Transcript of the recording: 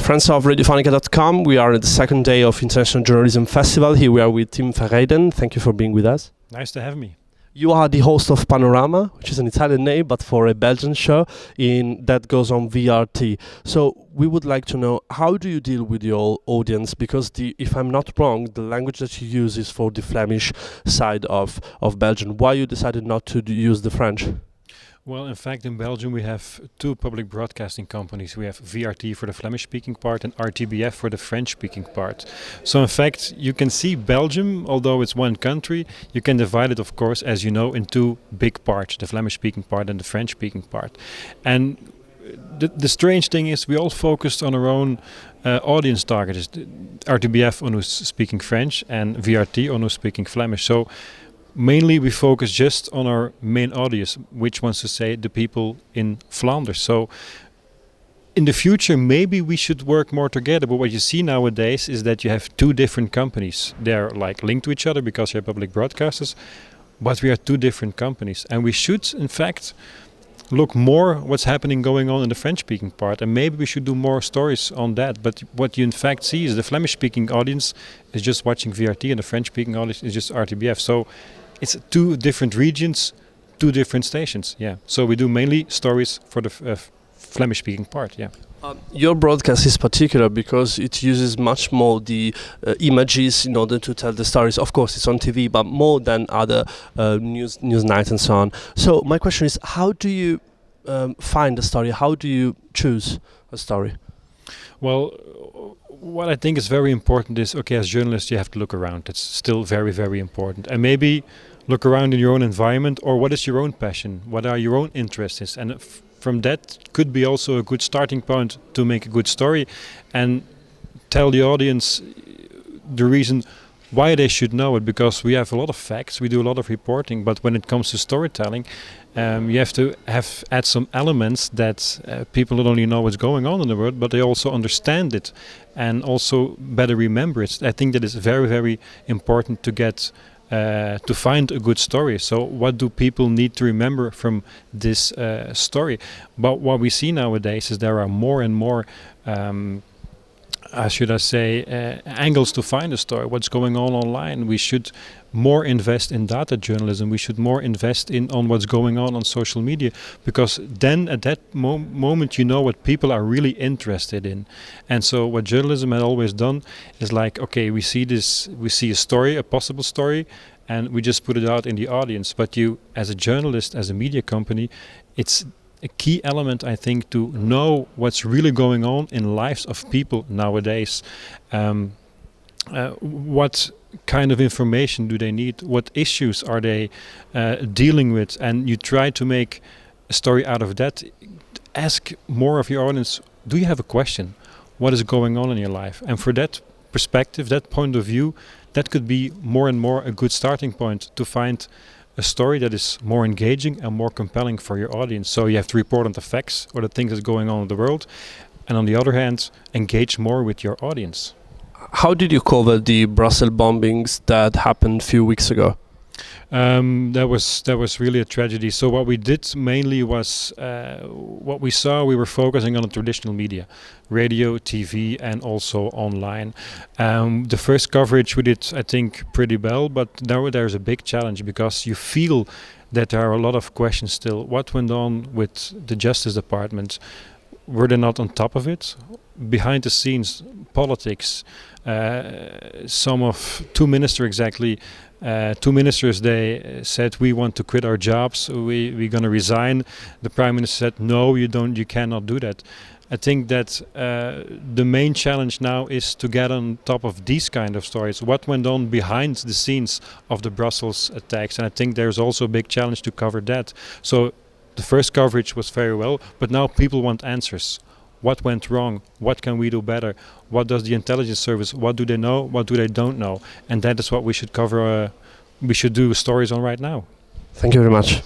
Friends of Radiofonica.com, we are at the second day of International Journalism Festival. Here we are with Tim Verheyden. Thank you for being with us. Nice to have me. You are the host of Panorama, which is an Italian name, but for a Belgian show that goes on VRT. So we would like to know, how do you deal with your audience? Because if I'm not wrong, the language that you use is for the Flemish side of Belgium. Why you decided not to use the French? Well, in fact, in Belgium we have two public broadcasting companies. We have VRT for the Flemish-speaking part and RTBF for the French-speaking part. So in fact, you can see Belgium, although it's one country, you can divide it, of course, as you know, in two big parts, the Flemish-speaking part and the French-speaking part. And the strange thing is we all focused on our own audience target. It's RTBF on who's speaking French and VRT on who's speaking Flemish. So mainly we focus just on our main audience, which wants to say the people in Flanders. So in the future maybe we should work more together, but what you see nowadays is that you have two different companies. They're like linked to each other because they're public broadcasters, but we are two different companies, and we should in fact look more what's happening going on in the French-speaking part, and maybe we should do more stories on that. But what you in fact see is the Flemish-speaking audience is just watching VRT and the French-speaking audience is just RTBF. So it's two different regions, two different stations. Yeah. So we do mainly stories for the Flemish-speaking part. Yeah. Your broadcast is particular because it uses much more the images in order to tell the stories. Of course, it's on TV, but more than other news nights and so on. So my question is, how do you find a story? How do you choose a story? Well, what I think is very important is, okay, as journalists you have to look around. It's still very, very important. And maybe look around in your own environment, or what is your own passion? What are your own interests? And from that could be also a good starting point to make a good story and tell the audience the reason why they should know it, because we have a lot of facts, we do a lot of reporting, but when it comes to storytelling, you have to add some elements that people not only know what's going on in the world, but they also understand it and also better remember it. I think that is very, very important to get to find a good story. So what do people need to remember from this story? But what we see nowadays is there are more and more angles to find a story, what's going on online. We should more invest in data journalism. We should more invest on what's going on social media, because then at that moment you know what people are really interested in. And so what journalism had always done is like, okay, we see a story, a possible story, and we just put it out in the audience. But you, as a journalist, as a media company, it's a key element, I think, to know what's really going on in lives of people nowadays. What kind of information do they need? What issues are they dealing with? And you try to make a story out of that. Ask more of your audience, do you have a question? What is going on in your life? And for that perspective, that point of view, that could be more and more a good starting point to find a story that is more engaging and more compelling for your audience. So you have to report on the facts or the things that's going on in the world, and on the other hand, engage more with your audience. How did you cover the Brussels bombings that happened a few weeks ago? That was really a tragedy. So what we did mainly was what we saw. We were focusing on the traditional media, radio, TV, and also online. The first coverage we did, I think, pretty well, but now there's a big challenge because you feel that there are a lot of questions still. What went on with the Justice Department? Were they not on top of it? Behind the scenes, politics. Two ministers, they said, we want to quit our jobs, we're going to resign. The Prime Minister said, no, you cannot do that. I think that the main challenge now is to get on top of these kind of stories. What went on behind the scenes of the Brussels attacks? And I think there's also a big challenge to cover that. So the first coverage was very well, but now people want answers. What went wrong? What can we do better? What does the intelligence service, what do they know? What do they don't know? And that is what we should cover, we should do stories on right now. Thank you very much.